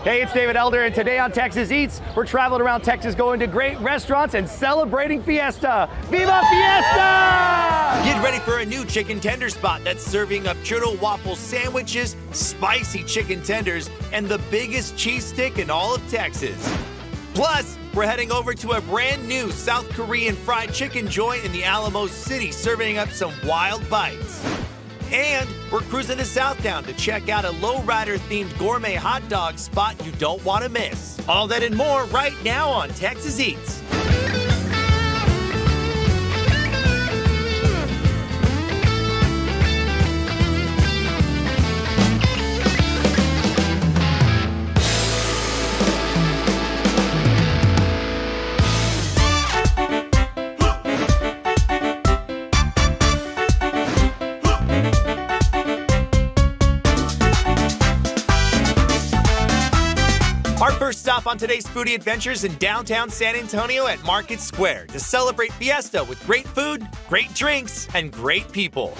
Hey, it's David Elder, and today on Texas Eats, we're traveling around Texas going to great restaurants and celebrating Fiesta. Viva Fiesta! Get ready for a new chicken tender spot that's serving up churro waffle sandwiches, spicy chicken tenders, and the biggest cheese stick in all of Texas. Plus, we're heading over to a brand new South Korean fried chicken joint in the Alamo City, serving up some wild bites. And we're cruising to Southtown to check out a lowrider-themed gourmet hot dog spot you don't want to miss. All that and more right now on Texas Eats. Our first stop on today's foodie adventures in downtown San Antonio at Market Square to celebrate Fiesta with great food, great drinks, and great people.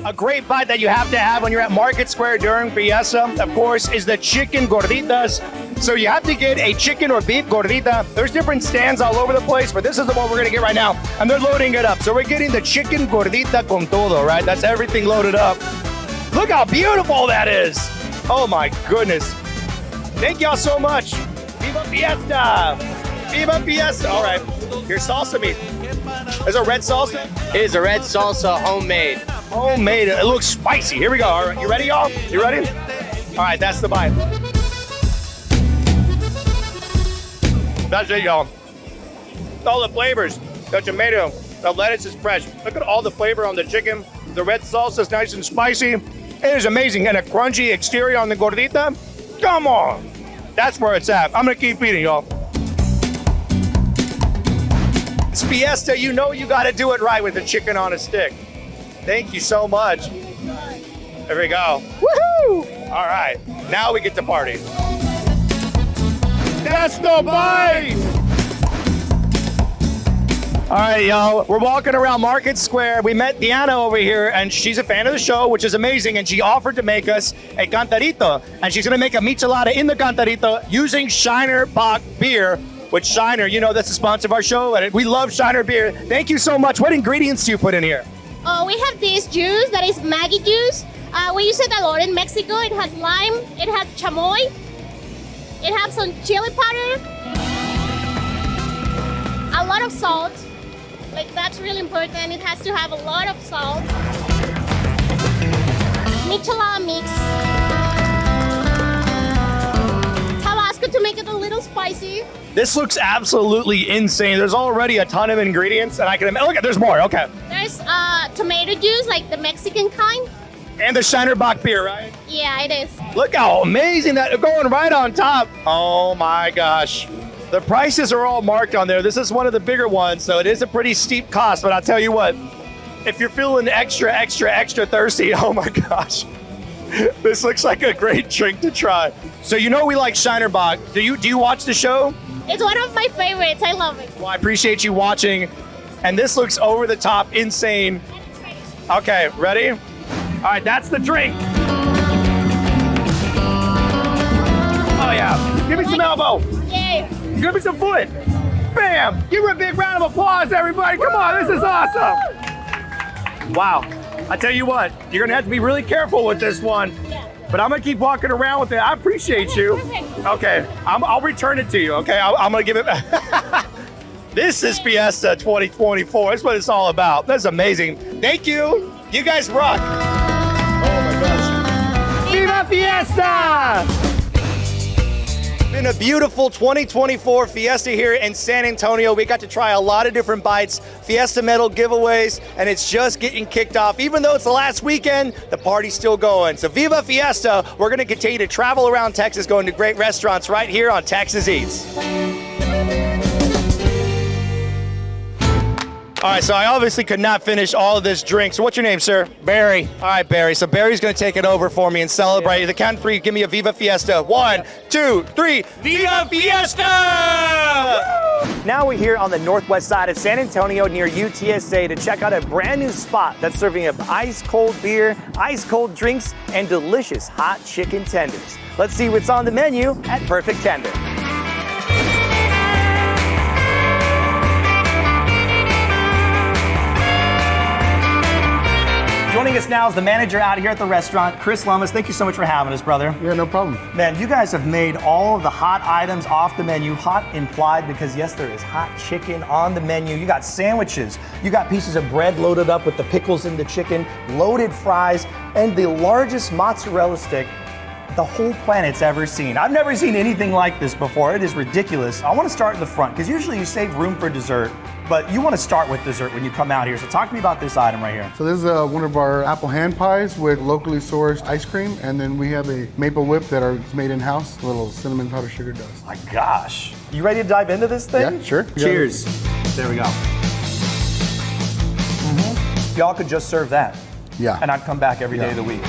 A great bite that you have to have when you're at Market Square during Fiesta, of course, is the chicken gorditas. So you have to get a chicken or beef gordita. There's different stands all over the place, but this is the one we're gonna get right now, and they're loading it up. So we're getting the chicken gordita con todo, right? That's everything loaded up. Look how beautiful that is. Oh my goodness. Thank y'all so much. Viva Fiesta. Viva Fiesta. All right, here's salsa meat. Is it red salsa? It is a red salsa, homemade. Homemade, it looks spicy. Here we go. All right, you ready, y'all? You ready? All right, that's the bite. That's it, y'all. All the flavors. The tomato, the lettuce is fresh. Look at all the flavor on the chicken. The red salsa is nice and spicy. It is amazing. And a crunchy exterior on the gordita. Come on. That's where it's at. I'm gonna keep eating, y'all. It's Fiesta. You know you gotta do it right with the chicken on a stick. Thank you so much. There we go. Woohoo! All right, now we get to party. That's the bite! All right, y'all, we're walking around Market Square. We met Diana over here, and she's a fan of the show, which is amazing, and she offered to make us a cantarito, and she's gonna make a michelada in the cantarito using Shiner Bock beer, which Shiner, you know, that's the sponsor of our show, and we love Shiner beer. Thank you so much. What ingredients do you put in here? Oh, we have this juice that is Maggie juice. We use it a lot in Mexico. It has lime, it has chamoy, it has some chili powder, a lot of salt. Like, that's really important. It has to have a lot of salt. Michelada mix. Tabasco to make it a little spicy. This looks absolutely insane. There's already a ton of ingredients, and I can look at. There's more. Okay. There's tomato juice, like the Mexican kind. And the Shiner Bock beer, right? Yeah, it is. Look how amazing that going right on top. Oh my gosh. The prices are all marked on there. This is one of the bigger ones, so it is a pretty steep cost. But I'll tell you what, if you're feeling extra thirsty, oh my gosh, this looks like a great drink to try. So you know we like Shiner Bock. Do you watch the show? It's one of my favorites. I love it. Well, I appreciate you watching. And this looks over the top, insane. Okay, ready? All right, that's the drink. Oh yeah, give me some elbow. Yay. Give me some foot. Bam! Give her a big round of applause, everybody. Come on, this is awesome. Wow. I tell you what, you're gonna have to be really careful with this one. Yeah. But I'm gonna keep walking around with it. I appreciate you. Perfect. Okay, I'll return it to you, okay? I'm gonna give it back. This is Fiesta 2024. That's what it's all about. That's amazing. Thank you. You guys rock. Oh my gosh. Viva Fiesta! Been a beautiful 2024 Fiesta here in San Antonio. We got to try a lot of different bites, Fiesta medal giveaways, and it's just getting kicked off. Even though it's the last weekend, the party's still going. So Viva Fiesta. We're gonna continue to travel around Texas, going to great restaurants right here on Texas Eats. All right, so I obviously could not finish all of this drink. So what's your name, sir? Barry. All right, Barry. So Barry's going to take it over for me and celebrate. Yeah. The count of three, give me a Viva Fiesta. 1, 2, 3. Viva Fiesta! Woo! Now we're here on the northwest side of San Antonio near UTSA to check out a brand new spot that's serving up ice cold beer, ice cold drinks, and delicious hot chicken tenders. Let's see what's on the menu at Perfect Tender. Joining us now is the manager out here at the restaurant, Chris Lummis. Thank you so much for having us, brother. Yeah, no problem. Man, you guys have made all of the hot items off the menu. Hot implied because yes, there is hot chicken on the menu. You got sandwiches. You got pieces of bread loaded up with the pickles and the chicken, loaded fries, and the largest mozzarella stick the whole planet's ever seen. I've never seen anything like this before. It is ridiculous. I want to start in the front because usually you save room for dessert, but you want to start with dessert when you come out here. So talk to me about this item right here. So this is one of our apple hand pies with locally sourced ice cream, and then we have a maple whip that are made in-house, a little cinnamon powder sugar dust. My gosh. You ready to dive into this thing? Yeah, sure. Cheers. There we go. Y'all could just serve that. Yeah. And I'd come back every day of the week.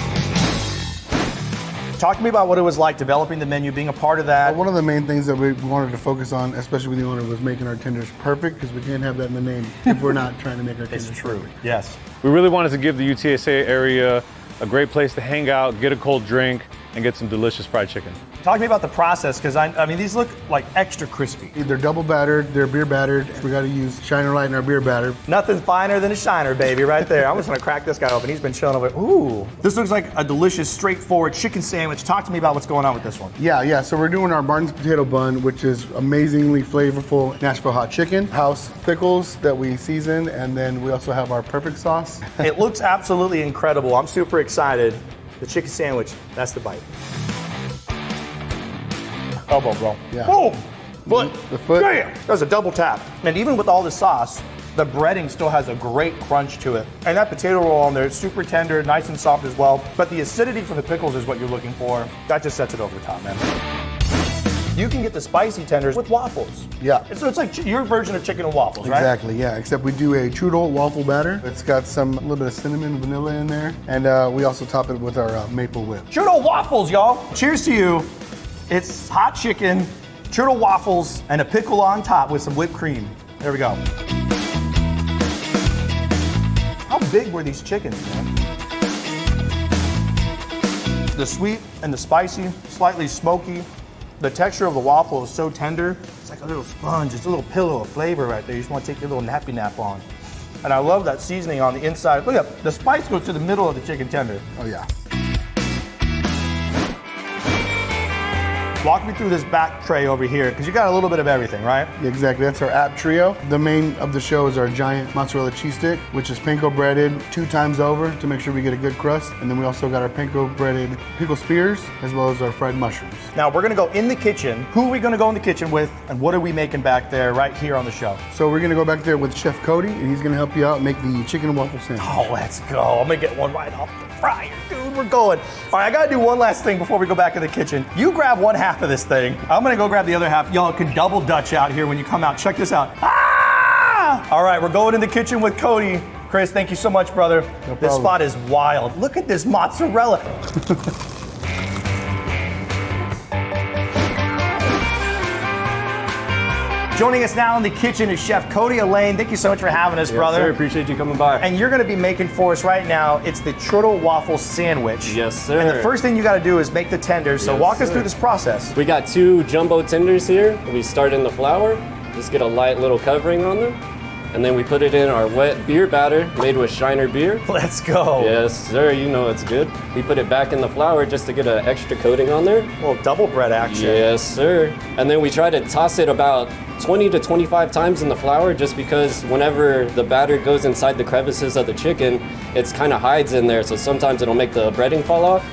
Talk to me about what it was like developing the menu, being a part of that. One of the main things that we wanted to focus on, especially with the owner, was making our tenders perfect, because we can't have that in the name if we're not trying to make our tenders perfect. Yes. We really wanted to give the UTSA area a great place to hang out, get a cold drink, and get some delicious fried chicken. Talk to me about the process, because I mean, these look like extra crispy. They're double battered, they're beer battered. We got to use Shiner Light in our beer batter. Nothing finer than a Shiner, baby, right there. I'm just gonna crack this guy open. He's been chilling over. Ooh. This looks like a delicious, straightforward chicken sandwich. Talk to me about what's going on with this one. Yeah. So we're doing our Martin's potato bun, which is amazingly flavorful Nashville hot chicken, house pickles that we season, and then we also have our perfect sauce. It looks absolutely incredible. I'm super excited. The chicken sandwich, that's the bite. Elbow, bro. Yeah. Boom! Foot. The foot. Damn! That was a double tap. And even with all the sauce, the breading still has a great crunch to it. And that potato roll on there, it's super tender, nice and soft as well. But the acidity from the pickles is what you're looking for. That just sets it over the top, man. You can get the spicy tenders with waffles. Yeah. And so it's like your version of chicken and waffles, right? Exactly, yeah. Except we do a Trudel waffle batter. It's got a little bit of cinnamon, vanilla in there. And we also top it with our maple whip. Churro waffles, y'all. Cheers to you. It's hot chicken, churro waffles, and a pickle on top with some whipped cream. There we go. How big were these chickens, man? The sweet and the spicy, slightly smoky. The texture of the waffle is so tender. It's like a little sponge. It's a little pillow of flavor right there. You just want to take your little nappy nap on. And I love that seasoning on the inside. Look at the spice goes to the middle of the chicken tender. Oh, yeah. Walk me through this back tray over here, because you got a little bit of everything, right? Yeah, exactly. That's our app trio. The main of the show is our giant mozzarella cheese stick, which is panko breaded 2 times over to make sure we get a good crust. And then we also got our panko breaded pickle spears, as well as our fried mushrooms. Now we're gonna go in the kitchen. Who are we gonna go in the kitchen with, and what are we making back there right here on the show? So we're gonna go back there with Chef Cody, and he's gonna help you out make the chicken and waffle sandwich. Oh, let's go. I'm gonna get one right off the fryer, dude. We're going. All right, I gotta do one last thing before we go back in the kitchen. You grab one half of this thing. I'm gonna go grab the other half. Y'all can double Dutch out here when you come out. Check this out. Ah! All right, we're going in the kitchen with Cody. Chris, thank you so much, brother. No This problem. spot is wild. Look at this mozzarella. Joining us now in the kitchen is Chef Cody Elaine. Thank you so much for having us, brother. Sir, appreciate you coming by. And you're gonna be making for us right now, it's the churro waffle sandwich. Yes, sir. And the first thing you gotta do is make the tenders, so Yes, walk us sir. through this process. We got 2 jumbo tenders here. We start in the flour, just get a light little covering on them. And then we put it in our wet beer batter made with Shiner beer. Let's go. Yes, sir, you know it's good. We put it back in the flour just to get an extra coating on there. A little double bread action. Yes, sir. And then we try to toss it about 20 to 25 times in the flour, just because whenever the batter goes inside the crevices of the chicken, it's kind of hides in there, so sometimes it'll make the breading fall off.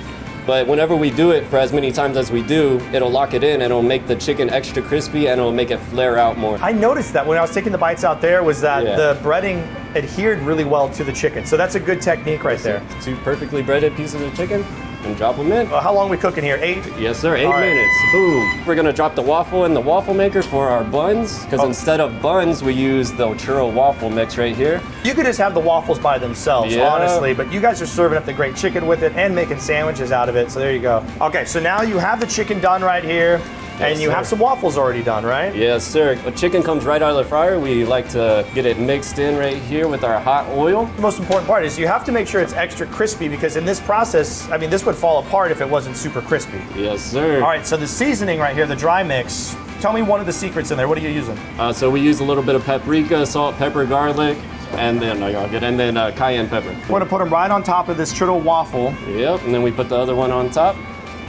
But whenever we do it for as many times as we do, it'll lock it in and it'll make the chicken extra crispy and it'll make it flare out more. I noticed that when I was taking the bites out there was that Yeah. the breading adhered really well to the chicken. So that's a good technique right there. 2 perfectly breaded pieces of chicken and drop them in. How long are we cooking here? 8? Yes, sir, 8 All right. minutes. Boom. We're gonna drop the waffle in the waffle maker for our buns, because instead of buns, we use the churro waffle mix right here. You could just have the waffles by themselves, Yeah. honestly, but you guys are serving up the great chicken with it and making sandwiches out of it, so there you go. Okay, so now you have the chicken done right here. and you have some waffles already done, right? Yes, sir. When chicken comes right out of the fryer, we like to get it mixed in right here with our hot oil. The most important part is you have to make sure it's extra crispy because in this process, I mean, this would fall apart if it wasn't super crispy. Yes, sir. All right, so the seasoning right here, the dry mix, tell me one of the secrets in there. What are you using? So we use a little bit of paprika, salt, pepper, garlic, and then cayenne pepper. We're gonna put them right on top of this churro waffle. Yep, and then we put the other one on top.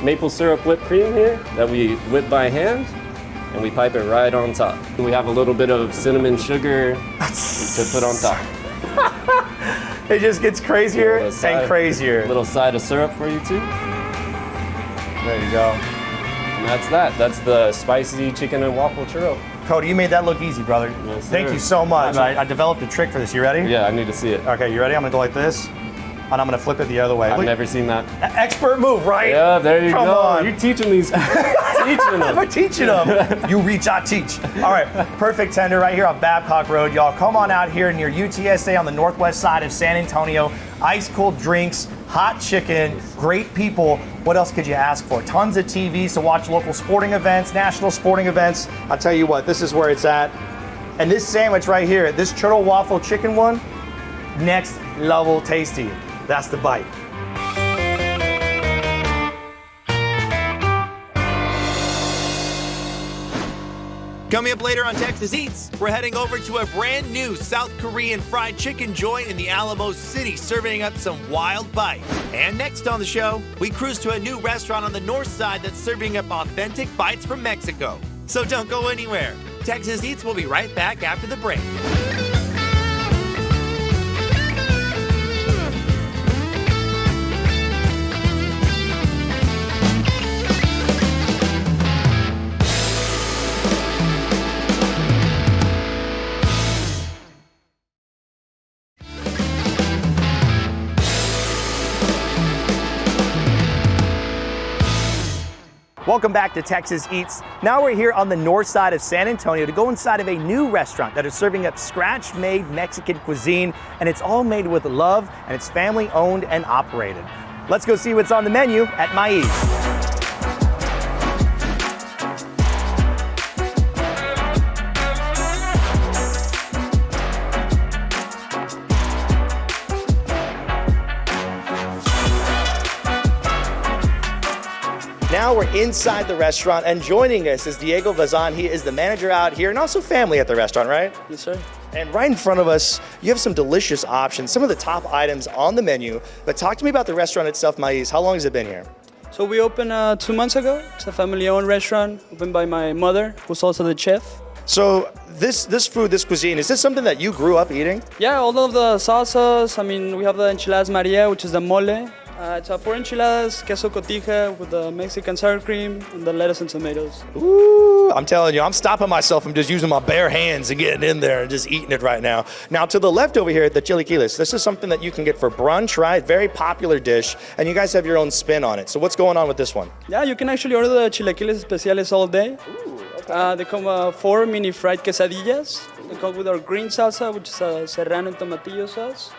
Maple syrup whipped cream here that we whip by hand, and we pipe it right on top. We have a little bit of cinnamon sugar to put on top. It just gets crazier and crazier. A little side of syrup for you too. There you go. And that's that. That's the spicy chicken and waffle churro. Cody, you made that look easy, brother. Yes, Thank sir. you so much. I developed a trick for this. You ready? Yeah, I need to see it. Okay, you ready? I'm gonna go like this, and I'm gonna flip it the other way. I've Look, never seen that. expert move, right? Yeah, there you Come go. on. You're teaching these. Teaching them. We're teaching them. You reach, I teach. All right, perfect tender right here on Babcock Road, y'all. Come on out here near UTSA on the northwest side of San Antonio. Ice cold drinks, hot chicken, great people. What else could you ask for? Tons of TVs to watch local sporting events, national sporting events. I'll tell you what, this is where it's at. And this sandwich right here, this churro waffle chicken one, next level tasty. That's the bite. Coming up later on Texas Eats, we're heading over to a brand new South Korean fried chicken joint in the Alamo City, serving up some wild bites. And next on the show, we cruise to a new restaurant on the north side that's serving up authentic bites from Mexico. So don't go anywhere. Texas Eats will be right back after the break. Welcome back to Texas Eats. Now we're here on the north side of San Antonio to go inside of a new restaurant that is serving up scratch-made Mexican cuisine, and it's all made with love, and it's family-owned and operated. Let's go see what's on the menu at Maíz. Now we're inside the restaurant, and joining us is Diego Vazan. He is the manager out here and also family at the restaurant, right? Yes, sir. And right in front of us, you have some delicious options, some of the top items on the menu. But talk to me about the restaurant itself, Maíz. How long has it been here? So we opened 2 months ago. It's a family-owned restaurant opened by my mother, who's also the chef. So this food, this cuisine, is this something that you grew up eating? Yeah, all of the salsas. I mean, we have the enchiladas Maria, which is the mole. It's 4 enchiladas, queso cotija with the Mexican sour cream, and the lettuce and tomatoes. Ooh, I'm telling you, I'm stopping myself from just using my bare hands and getting in there and just eating it right now. Now, to the left over here, the chilaquiles. This is something that you can get for brunch, right? Very popular dish, and you guys have your own spin on it. So what's going on with this one? Yeah, you can actually order the chilaquiles especiales all day. Ooh, okay. They come 4 mini fried quesadillas. They come with our green salsa, which is a serrano and tomatillo sauce.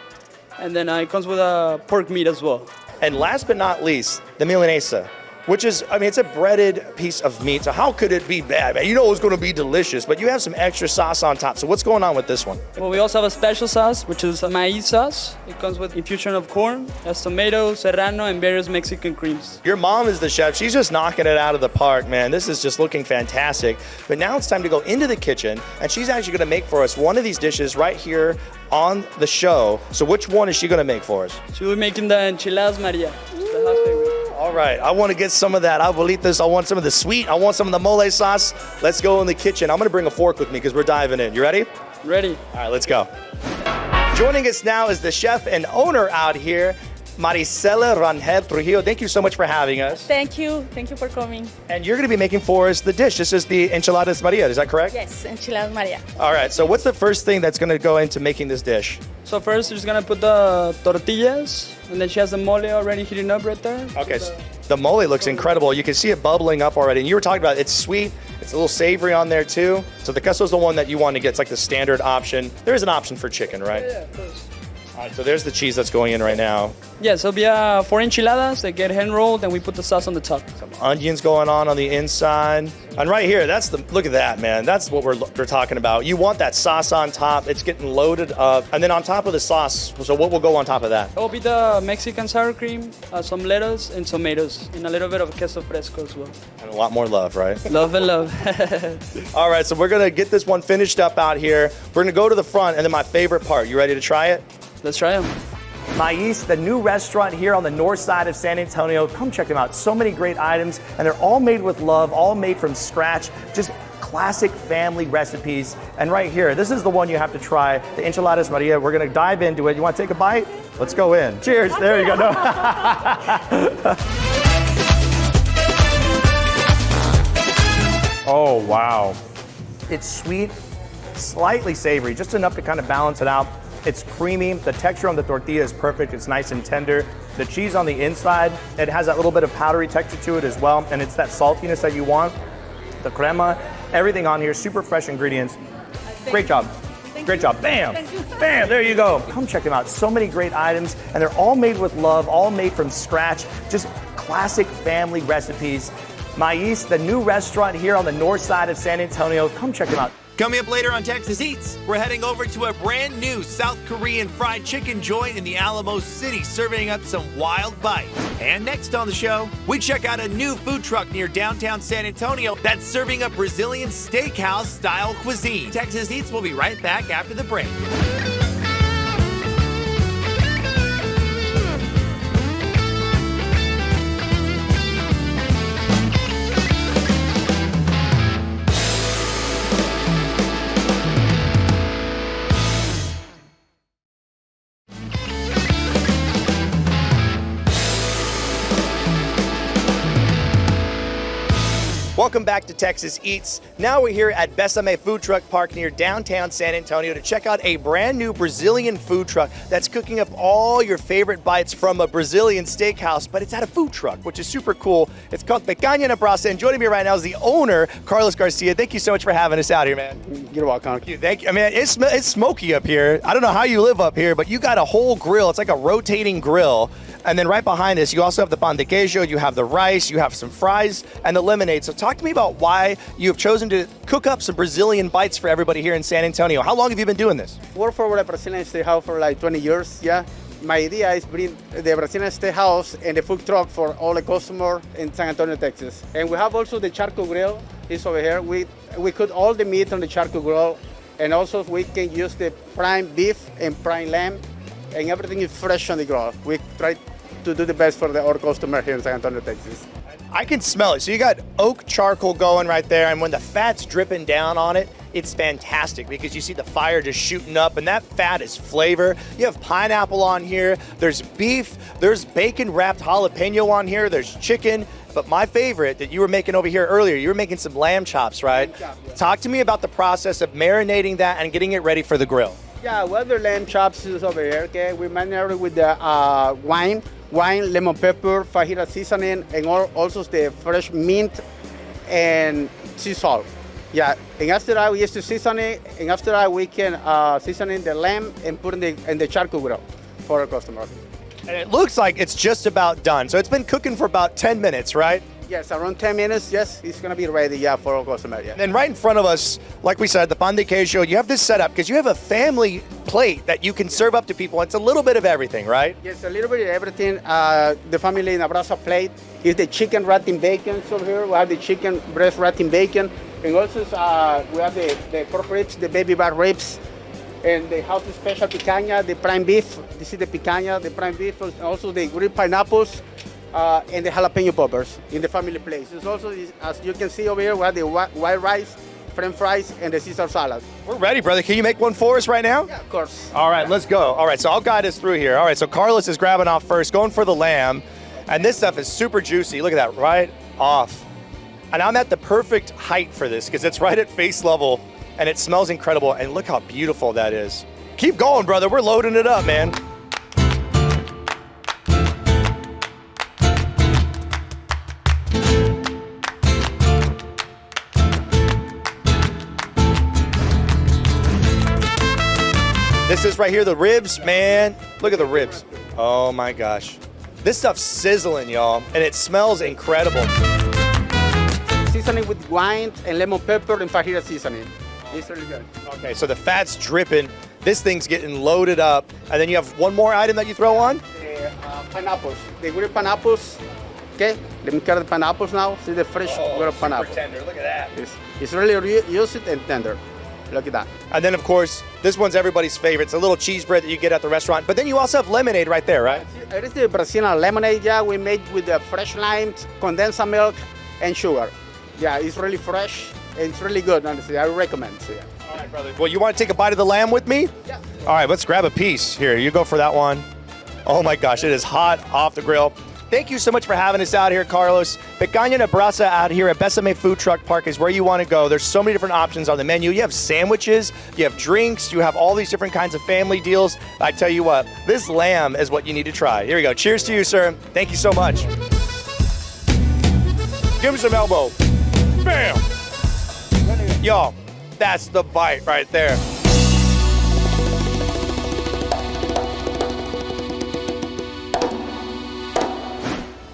And then it comes with a pork meat as well. And last but not least, the milanesa, which is, I mean, it's a breaded piece of meat. So how could it be bad, man? You know it's going to be delicious, but you have some extra sauce on top. So what's going on with this one? Well, we also have a special sauce, which is a maíz sauce. It comes with infusion of corn, has tomato, serrano, and various Mexican creams. Your mom is the chef. She's just knocking it out of the park, man. This is just looking fantastic. But now it's time to go into the kitchen, and she's actually going to make for us one of these dishes right here on the show. So which one is she going to make for us? She'll be making the enchiladas Maria, which is the house favorite. All right, I want to get some of that abuelitas. I want some of the sweet. I want some of the mole sauce. Let's go in the kitchen. I'm going to bring a fork with me because we're diving in. You ready? Ready. All right, let's go. Joining us now is the chef and owner out here, Maricela Rangel Trujillo. Thank you so much for having us. Thank you for coming. And you're going to be making for us the dish. This is the enchiladas Maria, is that correct? Yes, enchiladas Maria. All right, so what's the first thing that's going to go into making this dish? So first, she's gonna put the tortillas, and then she has the mole already heating up right there. Okay, so the mole looks incredible. You can see it bubbling up already. And you were talking about it's sweet, it's a little savory on there too. So the queso is the one that you want to get. It's like the standard option. There is an option for chicken, right? Yeah, of course. All right, so there's the cheese that's going in right now. Yeah, so it'll be 4 enchiladas. They get hand rolled, and we put the sauce on the top. Some onions going on the inside. And right here, look at that, man. That's what we're talking about. You want that sauce on top. It's getting loaded up. And then on top of the sauce, so what will go on top of that? It'll be the Mexican sour cream, some lettuce, and tomatoes, and a little bit of queso fresco as well. And a lot more love, right? Love and love. All right, so we're going to get this one finished up out here. We're going to go to the front, and then my favorite part. You ready to try it? Let's try them. Mais, the new restaurant here on the north side of San Antonio. Come check them out. So many great items, and they're all made with love, all made from scratch. Just classic family recipes. And right here, this is the one you have to try, the enchiladas Maria. We're going to dive into it. You want to take a bite? Let's go in. Cheers. There you go. No. Oh, wow. It's sweet, slightly savory, just enough to kind of balance it out. It's creamy. The texture on the tortilla is perfect. It's nice and tender. The cheese on the inside, it has that little bit of powdery texture to it as well, and it's that saltiness that you want. The crema, everything on here, super fresh ingredients. Great job. Great job. Bam. Bam. There you go. Come check them out. So many great items, and they're all made with love, all made from scratch. Just classic family recipes. Mais, the new restaurant here on the north side of San Antonio. Come check them out. Coming up later on Texas Eats, we're heading over to a brand new South Korean fried chicken joint in the Alamo City, serving up some wild bites. And next on the show, we check out a new food truck near downtown San Antonio that's serving up Brazilian steakhouse style cuisine. Texas Eats will be right back after the break. Welcome back to Texas Eats. Now we're here at Besame Food Truck Park near downtown San Antonio to check out a brand new Brazilian food truck that's cooking up all your favorite bites from a Brazilian steakhouse, but it's at a food truck, which is super cool. It's called Pelicana na Brasa, and joining me right now is the owner, Carlos Garcia. Thank you so much for having us out here, man. You're welcome. Thank you. I mean, it's smoky up here. I don't know how you live up here, but you got a whole grill. It's like a rotating grill. And then right behind us, you also have the pan de queijo, you have the rice, you have some fries, and the lemonade. So talk to me about why you have chosen to cook up some Brazilian bites for everybody here in San Antonio. How long have you been doing this? Work for a Brazilian steakhouse for like 20 years, yeah. My idea is bring the Brazilian steakhouse and the food truck for all the customers in San Antonio, Texas. And we have also the charcoal grill, is over here. We cook all the meat on the charcoal grill, and also we can use the prime beef and prime lamb, and everything is fresh on the grill. We try to do the best for our customer here in San Antonio, Texas. I can smell it. So you got oak charcoal going right there, and when the fat's dripping down on it, it's fantastic because you see the fire just shooting up, and that fat is flavor. You have pineapple on here, there's beef, there's bacon wrapped jalapeno on here, there's chicken, but my favorite that you were making over here earlier, you were making some lamb chops, right? Lamb chop, yeah. Talk to me about the process of marinating that and getting it ready for the grill. Yeah, well, the lamb chops is over here, okay? We marinate with the wine, lemon pepper, fajita seasoning, and also the fresh mint and sea salt. Yeah, and after that we used to season it, and after that we can season in the lamb and put in the charcoal grill for our customer. And it looks like it's just about done. So it's been cooking for about 10 minutes, right? Yes, around 10 minutes, yes, it's gonna be ready, yeah, for our customer, yeah. And then right in front of us, like we said, the pan de queijo, you have this set up because you have a family plate that you can serve up to people. It's a little bit of everything, right? Yes, a little bit of everything. The family in a brasa plate is the chicken wrapped bacon over here. We have the chicken breast wrapped bacon. And also we have the pork ribs, the baby back ribs, and the house special picanha, the prime beef. This is the picanha, the prime beef, and also the grilled pineapples, and the jalapeno poppers in the family place. It's also, as you can see over here, we have the white rice, French fries, and the Caesar salad. We're ready, brother. Can you make one for us right now? Yeah, of course. All right, let's go. All right, so I'll guide us through here. All right, so Carlos is grabbing off first, going for the lamb. And this stuff is super juicy. Look at that, right off. And I'm at the perfect height for this because it's right at face level and it smells incredible. And look how beautiful that is. Keep going, brother. We're loading it up, man. This is right here, the ribs, man. Look at the ribs. Oh my gosh. This stuff's sizzling, y'all, and it smells incredible. Seasoning with wine and lemon pepper and fajita seasoning. It's really good. Okay, so the fat's dripping. This thing's getting loaded up. And then you have one more item that you throw on? Pineapples. The grilled pineapples. Okay, let me cut the pineapples now. See the fresh grilled pineapple. Tender, look at that. It's really juicy and tender. Look at that. And then, of course, this one's everybody's favorite. It's a little cheese bread that you get at the restaurant. But then you also have lemonade right there, right? It is the Brazilian lemonade, yeah. We made with the fresh limes, condensed milk, and sugar. Yeah, it's really fresh and it's really good, honestly. I recommend it. Yeah. All right, brother. Well, you want to take a bite of the lamb with me? Yeah. All right, let's grab a piece. Here, you go for that one. Oh my gosh, it is hot off the grill. Thank you so much for having us out here, Carlos. Pelicana Nebraska out here at Besame Food Truck Park is where you want to go. There's so many different options on the menu. You have sandwiches, you have drinks, you have all these different kinds of family deals. I tell you what, this lamb is what you need to try. Here we go. Cheers to you, sir. Thank you so much. Give him some elbow. Bam! Y'all, that's the bite right there.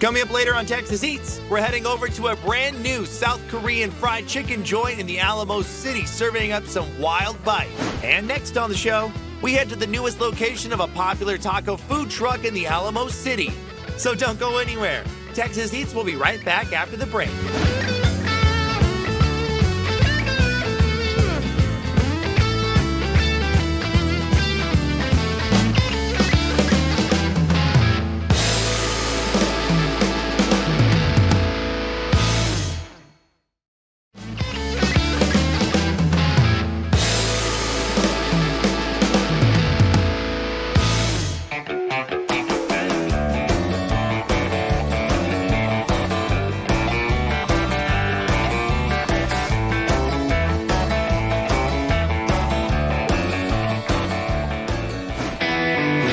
Coming up later on Texas Eats, we're heading over to a brand new South Korean fried chicken joint in the Alamo City, serving up some wild bites. And next on the show, we head to the newest location of a popular taco food truck in the Alamo City. So don't go anywhere. Texas Eats will be right back after the break.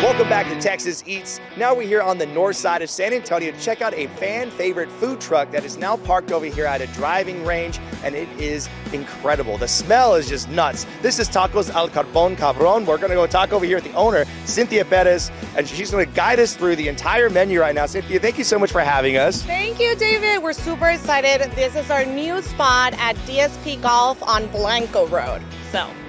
Welcome back to Texas Eats. Now we're here on the north side of San Antonio to check out a fan favorite food truck that is now parked over here at a driving range, and it is incredible. The smell is just nuts. This is Tacos al Carbon Cabron. We're gonna go talk over here with the owner, Cynthia Perez, and she's gonna guide us through the entire menu right now. Cynthia, thank you so much for having us. Thank you, David. We're super excited. This is our new spot at DSP Golf on Blanco Road.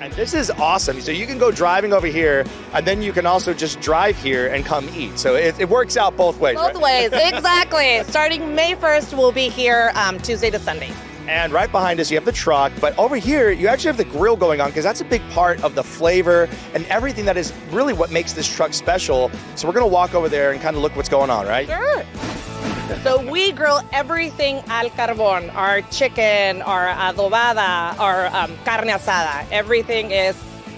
And this is awesome. So you can go driving over here, and then you can also just drive here and come eat. So it works out both ways. Both right? ways, exactly. Starting May 1st, we'll be here Tuesday to Sunday. And right behind us, you have the truck. But over here, you actually have the grill going on because that's a big part of the flavor and everything that is really what makes this truck special. So we're going to walk over there and kind of look what's going on, right? Sure. So we grill everything al carbon, our chicken, our adobada, our carne asada. Everything is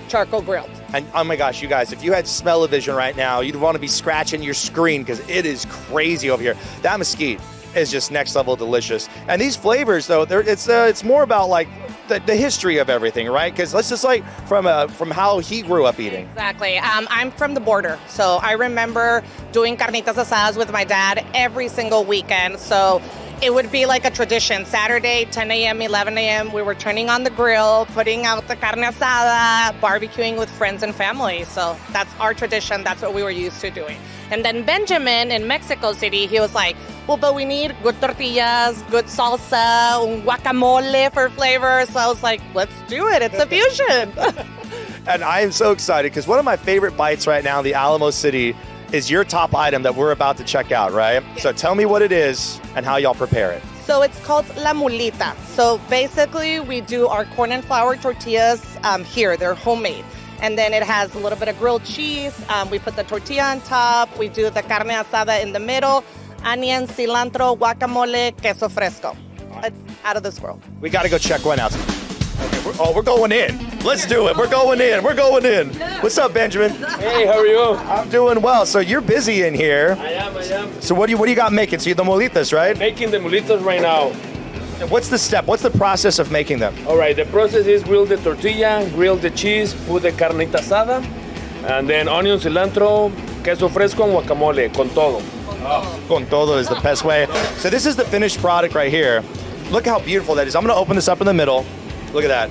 charcoal grilled. And oh my gosh, you guys, if you had smell-o-vision right now, you'd want to be scratching your screen because it is crazy over here. That mesquite is just next level delicious. And these flavors, though, it's more about like the history of everything, right? Because let's just like from how he grew up eating. Exactly. I'm from the border, so I remember doing carnitas asadas with my dad every single weekend. So it would be like a tradition. Saturday, 10 a.m., 11 a.m., we were turning on the grill, putting out the carne asada, barbecuing with friends and family. So that's our tradition. That's what we were used to doing. And then Benjamin in Mexico City, he was like, well, but we need good tortillas, good salsa, un guacamole for flavor. So I was like, let's do it. It's a fusion. And I am so excited because one of my favorite bites right now in the Alamo City is your top item that we're about to check out, right? Yes. So tell me what it is and how y'all prepare it. So it's called la mulita. So basically we do our corn and flour tortillas here. They're homemade. And then it has a little bit of grilled cheese. We put the tortilla on top. We do the carne asada in the middle. Onion, cilantro, guacamole, queso fresco. It's out of this world. We got to go check one out. Okay, we're going in. Let's do it. We're going in. We're going in. What's up, Benjamin? Hey, how are you? I'm doing well. So you're busy in here. I am. So what do you got making? So you're the molitas, right? Making the molitas right now. What's the step? What's the process of making them? All right, the process is grill the tortilla, grill the cheese, put the carnita asada, and then onion, cilantro, queso fresco, and guacamole, con todo. Oh, con todo is the best way. So this is the finished product right here. Look how beautiful that is. I'm going to open this up in the middle. Look at that.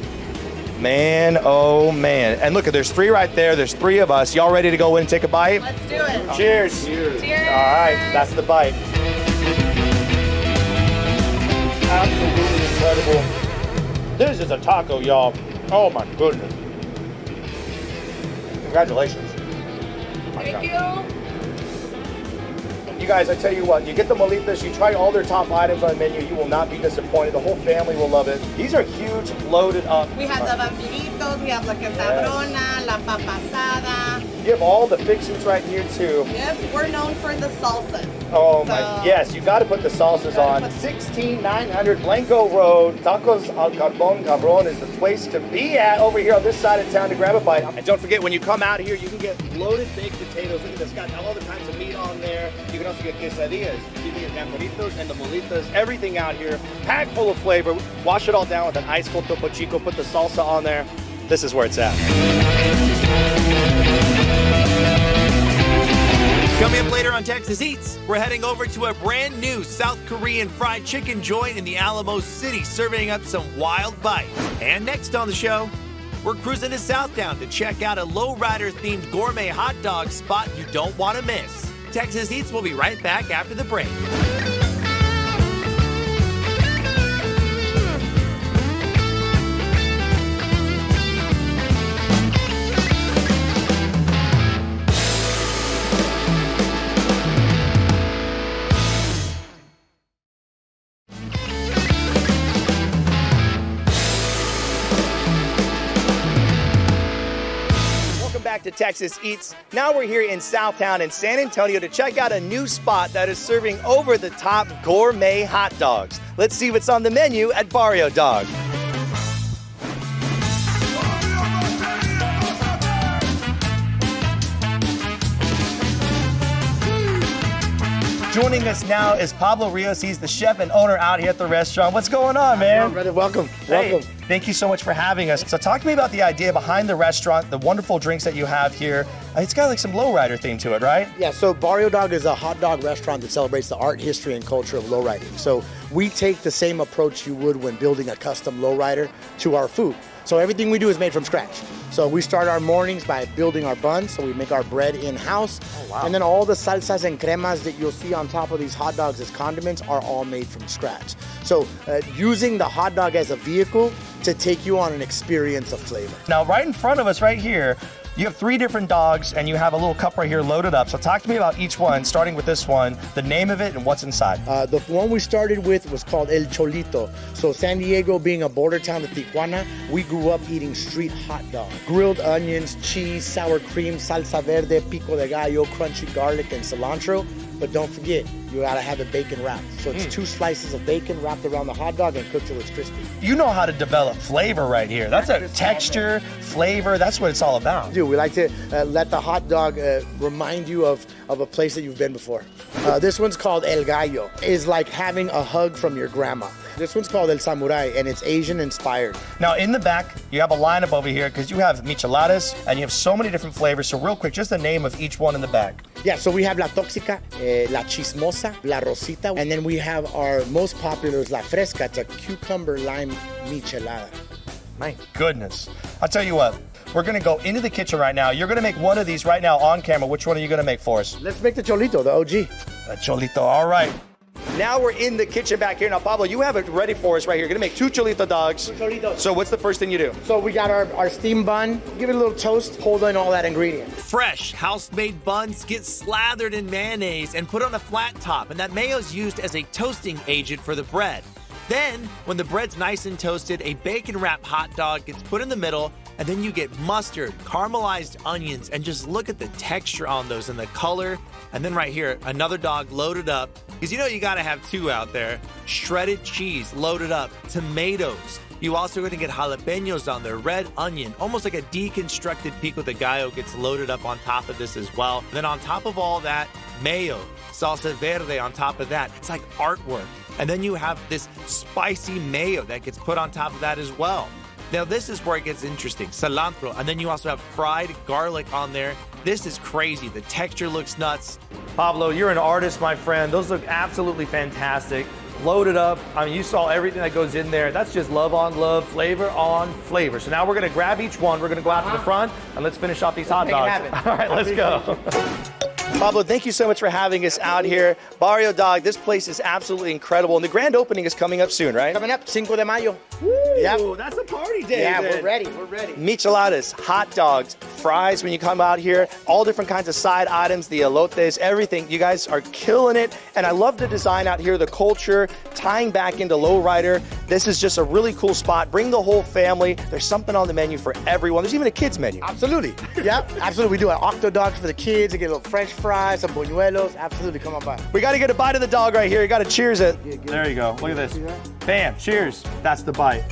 Man, oh man. And look, there's 3 right there. There's 3 of us. Y'all ready to go in and take a bite? Let's do it. Cheers. Cheers. All right, that's the bite. Absolutely incredible. This is a taco, y'all. Oh my goodness. Congratulations. Thank you. You guys, I tell you what, you get the molitas, you try all their top items on the menu, you will not be disappointed. The whole family will love it. These are huge, loaded up. We have the vampiritos, we have la quesabrona, la papasada. You have all the fixings right here too. Yep, we're known for the salsas. Oh my, yes, you got to put the salsas on. 16900 Blanco Road. Tacos al Carbon Cabron is the place to be at over here on this side of town to grab a bite. And don't forget, when you come out here, you can get loaded baked potatoes. Look at this, got all the kinds of meat on there. You can also get quesadillas. You can get gamboritos and the molitas. Everything out here, packed full of flavor. Wash it all down with an ice cold Topo Chico. Put the salsa on there. This is where it's at. Coming up later on Texas Eats, we're heading over to a brand new South Korean fried chicken joint in the Alamo City, serving up some wild bites. And next on the show, we're cruising to Southtown to check out a lowrider themed gourmet hot dog spot you don't want to miss. Texas Eats will be right back after the break. To Texas Eats. Now we're here in Southtown in San Antonio to check out a new spot that is serving over-the-top gourmet hot dogs. Let's see what's on the menu at Bario Dog. Joining us now is Pablo Rios. He's the chef and owner out here at the restaurant. What's going on, man? Brother, welcome. Hey, Welcome. thank you so much for having us. So talk to me about the idea behind the restaurant, the wonderful drinks that you have here. It's got like some lowrider theme to it, right? Yeah, so Bario Dog is a hot dog restaurant that celebrates the art, history, and culture of lowriding. So we take the same approach you would when building a custom lowrider to our food. So everything we do is made from scratch. So we start our mornings by building our buns. So we make our bread in-house. Oh, wow. And then all the salsas and cremas that you'll see on top of these hot dogs as condiments are all made from scratch. So using the hot dog as a vehicle to take you on an experience of flavor. Now, right in front of us right here, you have 3 different dogs and you have a little cup right here loaded up. So talk to me about each one, starting with this one, the name of it and what's inside. The one we started with was called El Cholito. So San Diego being a border town to Tijuana, we grew up eating street hot dog. Grilled onions, cheese, sour cream, salsa verde, pico de gallo, crunchy garlic, and cilantro. But don't forget, you gotta have it bacon wrapped. So it's 2 slices of bacon wrapped around the hot dog and cooked till it's crispy. You know how to develop flavor right here. That's a texture, flavor, that's what it's all about. We like to let the hot dog remind you of a place that you've been before. This one's called El Gallo. It's like having a hug from your grandma. This one's called El Samurai, and it's Asian inspired. Now in the back, you have a lineup over here because you have micheladas and you have so many different flavors. So real quick, just the name of each one in the back. Yeah, so we have La Tóxica, La Chismosa, La Rosita, and then we have our most popular is La Fresca. It's a cucumber lime michelada. My goodness. I'll tell you what, we're gonna go into the kitchen right now. You're gonna make one of these right now on camera. Which one are you gonna make for us? Let's make the Cholito, the OG. The Cholito, all right. Now we're in the kitchen back here. Now, Pablo, you have it ready for us right here. You're gonna make 2 Cholito dogs. 2 Cholitos. So what's the first thing you do? So we got our steam bun. Give it a little toast, hold in all that ingredient. Fresh, house-made buns get slathered in mayonnaise and put on a flat top, and that mayo is used as a toasting agent for the bread. Then, when the bread's nice and toasted, a bacon-wrapped hot dog gets put in the middle, and then you get mustard, caramelized onions, and just look at the texture on those and the color. And then right here, another dog loaded up, because you know you gotta have 2 out there. Shredded cheese loaded up, tomatoes. You also going to get jalapenos on there, red onion, almost like a deconstructed pico de gallo gets loaded up on top of this as well. And then on top of all that, mayo, salsa verde on top of that. It's like artwork. And then you have this spicy mayo that gets put on top of that as well. Now this is where it gets interesting, cilantro, and then you also have fried garlic on there. This is crazy. The texture looks nuts. Pablo, you're an artist, my friend. Those look absolutely fantastic. loaded up. I mean, you saw everything that goes in there. That's just love on love, flavor on flavor. So now we're gonna grab each one. We're gonna go out to the front and let's finish off these hot dogs. All right, let's go. Pablo, thank you so much for having us out here. Bario Dog, this place is absolutely incredible. And the grand opening is coming up soon, right? Coming up, 5 de Mayo. Ooh, that's a party day. Yeah, then. we're ready. We're ready. Micheladas, hot dogs, fries when you come out here, all different kinds of side items, the elotes, everything. You guys are killing it. And I love the design out here, the culture, tying back into lowrider. This is just a really cool spot. Bring the whole family. There's something on the menu for everyone. There's even a kids menu. Absolutely. Yep, absolutely. We do an octo dogs for the kids. They get a little French fries, some buñuelos. Absolutely, come on by. We got to get a bite of the dog right here. You got to cheers it. There you go. Look at this. Bam, cheers. That's the bite.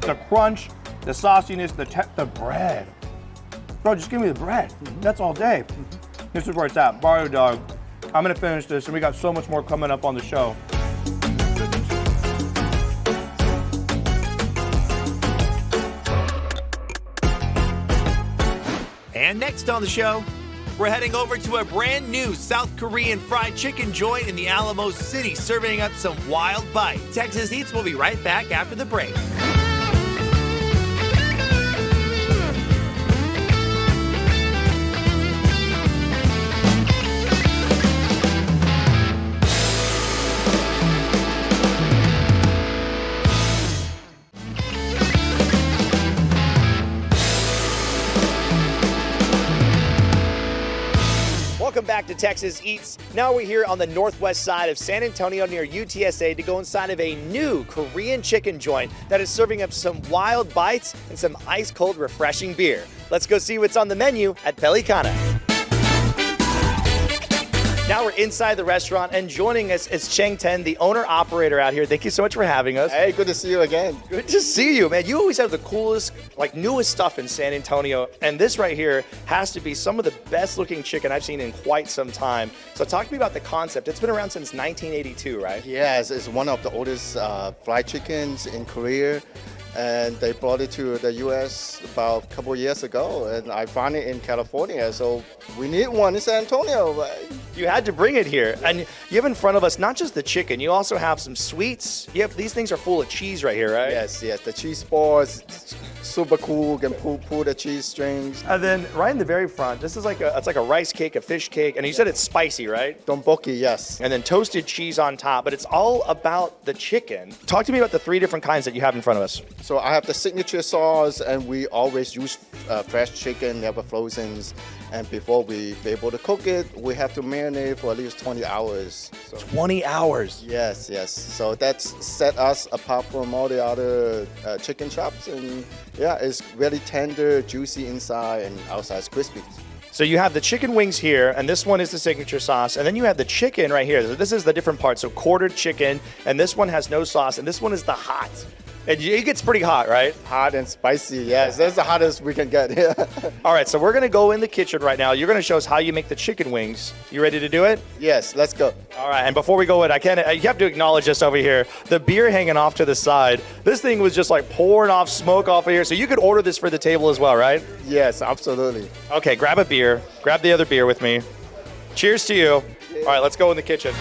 The crunch, the sauciness, the bread. Bro, just give me the bread. That's all day. This is where it's at. Bario Dog. I'm gonna finish this, and we got so much more coming up on the show. And next on the show, we're heading over to a brand new South Korean fried chicken joint in the Alamo City, serving up some wild bites. Texas Eats will be right back after the break. Welcome back to Texas Eats. Now we're here on the northwest side of San Antonio near UTSA to go inside of a new Korean chicken joint that is serving up some wild bites and some ice cold refreshing beer. Let's go see what's on the menu at Pelicana. Now we're inside the restaurant, and joining us is Cheng Ten, the owner-operator out here. Thank you so much for having us. Hey, good to see you again. Good to see you, man. You always have the coolest, newest stuff in San Antonio, and this right here has to be some of the best-looking chicken I've seen in quite some time. So talk to me about the concept. It's been around since 1982, right? Yes, it's one of the oldest fried chickens in Korea. And they brought it to the U.S. about a couple years ago, and I found it in California. So we need one in San Antonio. You had to bring it here. And you have in front of us not just the chicken, you also have some sweets. These things are full of cheese right here, right? Yes, the cheese balls, super cool. You can pull the cheese strings. And then right in the very front, this is it's like a rice cake, a fish cake, and you said it's spicy, right? Tteokbokki, yes. And then toasted cheese on top, but it's all about the chicken. Talk to me about the 3 different kinds that you have in front of us. So I have the signature sauce, and we always use fresh chicken, never frozen. And before we be able to cook it, we have to marinate for at least 20 hours. So, 20 hours? Yes. So that's set us apart from all the other chicken chops. And yeah, it's really tender, juicy inside, and outside is crispy. So you have the chicken wings here, and this one is the signature sauce, and then you have the chicken right here. So this is the different part. So quartered chicken, and this one has no sauce, and this one is the hot. And it gets pretty hot, right? Hot and spicy, yes. That's the hottest we can get here. All right, so we're gonna go in the kitchen right now. You're gonna show us how you make the chicken wings. You ready to do it? Yes, let's go. All right, and before we go in, you have to acknowledge this over here. The beer hanging off to the side. This thing was just like pouring off smoke off of here. So you could order this for the table as well, right? Yes, absolutely. Okay, grab a beer. Grab the other beer with me. Cheers to you. All right, let's go in the kitchen.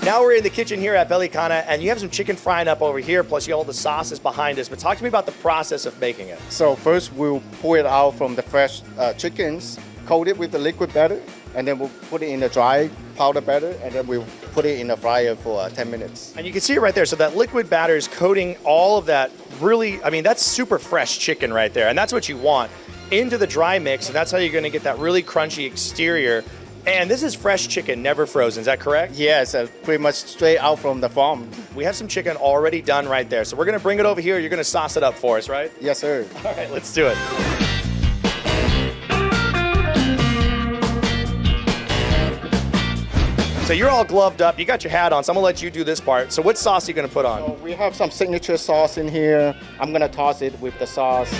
Now we're in the kitchen here at Pelicana, and you have some chicken frying up over here, plus you have all the sauces behind us. But talk to me about the process of making it. So first we'll pull it out from the fresh chickens, coat it with the liquid batter, and then we'll put it in the dry powder batter, and then we'll put it in the fryer for 10 minutes. And you can see it right there. So that liquid batter is coating all of that that's super fresh chicken right there. And that's what you want into the dry mix, and that's how you're gonna get that really crunchy exterior. And this is fresh chicken, never frozen, is that correct? Yes, pretty much straight out from the farm. We have some chicken already done right there. So we're gonna bring it over here. You're gonna sauce it up for us, right? Yes, sir. All right, let's do it. So you're all gloved up. You got your hat on, so I'm gonna let you do this part. So what sauce are you gonna put on? So we have some signature sauce in here. I'm gonna toss it with the sauce.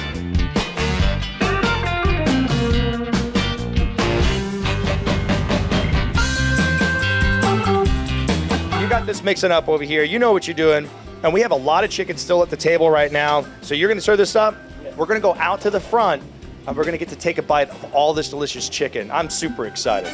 You got this mixing up over here. You know what you're doing. And we have a lot of chicken still at the table right now. So you're gonna serve this up. We're gonna go out to the front and we're gonna get to take a bite of all this delicious chicken. I'm super excited.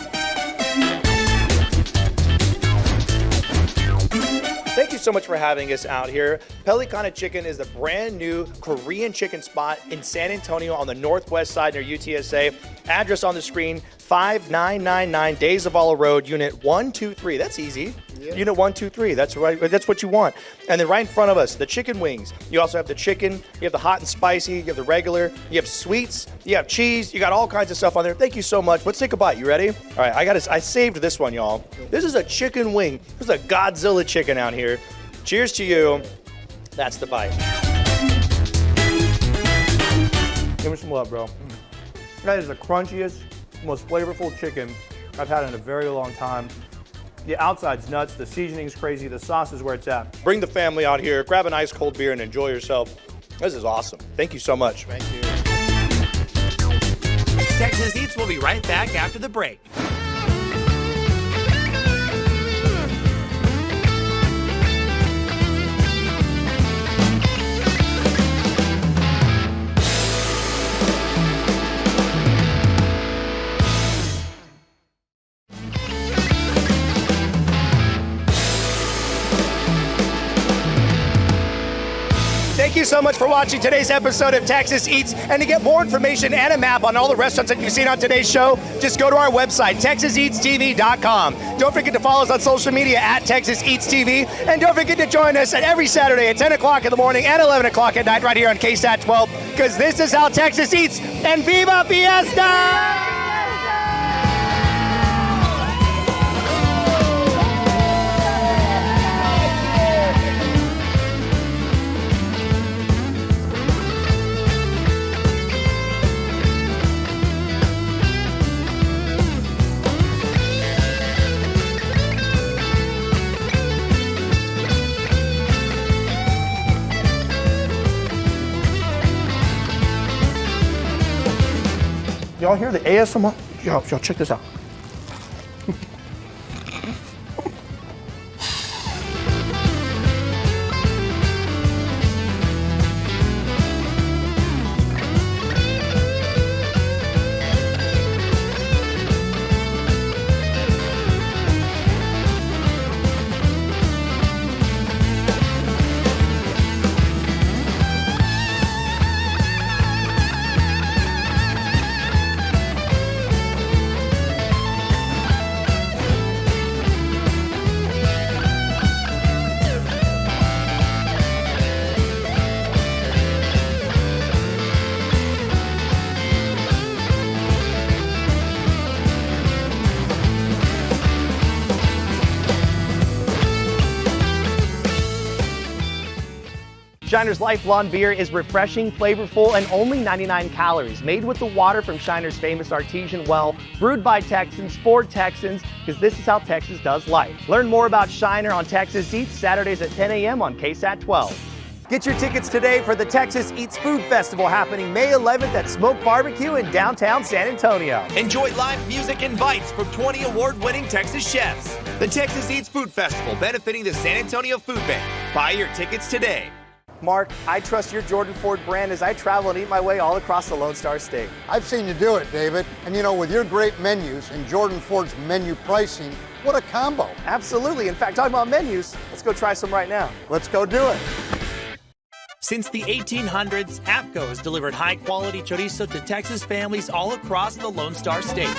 Thank you so much for having us out here. Pelicana Chicken is a brand new Korean chicken spot in San Antonio on the northwest side near UTSA. Address on the screen, 5999 Days of Alla Road, Unit 123. That's easy. Yeah. Unit 123, that's right. That's what you want. And then right in front of us, the chicken wings. You also have the chicken, you have the hot and spicy, you have the regular, you have sweets, you have cheese, you got all kinds of stuff on there. Thank you so much. Let's take a bite. You ready? All right, I saved this one, y'all. This is a chicken wing. This is a Godzilla chicken out here. Cheers to you. That's the bite. Give me some love, bro. That is the crunchiest, most flavorful chicken I've had in a very long time. The outside's nuts, the seasoning's crazy, the sauce is where it's at. Bring the family out here, grab an ice cold beer and enjoy yourself. This is awesome. Thank you so much. Thank you. Texas Eats will be right back after the break. Thank you so much for watching today's episode of Texas Eats. And to get more information and a map on all the restaurants that you've seen on today's show, just go to our website, TexasEatsTV.com. Don't forget to follow us on social media at Texas Eats TV. And don't forget to join us every Saturday at 10 o'clock in the morning and 11 o'clock at night right here on KSAT 12, because this is how Texas eats. And Viva Fiesta! Y'all hear the ASMR? Y'all check this out. Shiner's Life Blonde beer is refreshing, flavorful, and only 99 calories. Made with the water from Shiner's famous artesian well, brewed by Texans for Texans, because this is how Texas does life. Learn more about Shiner on Texas Eats, Saturdays at 10 a.m. on KSAT 12. Get your tickets today for the Texas Eats Food Festival happening May 11th at Smoke Barbecue in downtown San Antonio. Enjoy live music and bites from 20 award-winning Texas chefs. The Texas Eats Food Festival benefiting the San Antonio Food Bank. Buy your tickets today. Mark, I trust your Jordan Ford brand as I travel and eat my way all across the Lone Star State. I've seen you do it, David. And you know, with your great menus and Jordan Ford's menu pricing, what a combo. Absolutely. In fact, talking about menus, let's go try some right now. Let's go do it. Since the 1800s, APCO has delivered high-quality chorizo to Texas families all across the Lone Star State.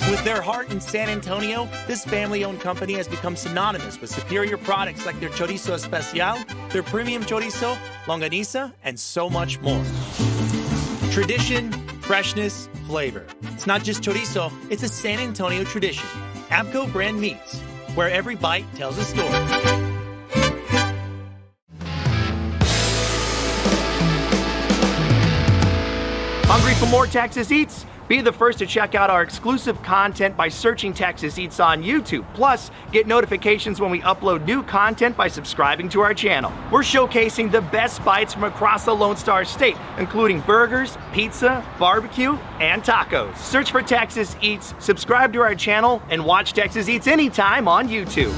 With their heart in San Antonio, this family-owned company has become synonymous with superior products like their chorizo especial, their premium chorizo, longaniza, and so much more. Tradition, freshness, flavor. It's not just chorizo, it's a San Antonio tradition. APCO brand meats, where every bite tells a story. Hungry for more Texas Eats? Be the first to check out our exclusive content by searching Texas Eats on YouTube. Plus, get notifications when we upload new content by subscribing to our channel. We're showcasing the best bites from across the Lone Star State, including burgers, pizza, barbecue, and tacos. Search for Texas Eats, subscribe to our channel, and watch Texas Eats anytime on YouTube.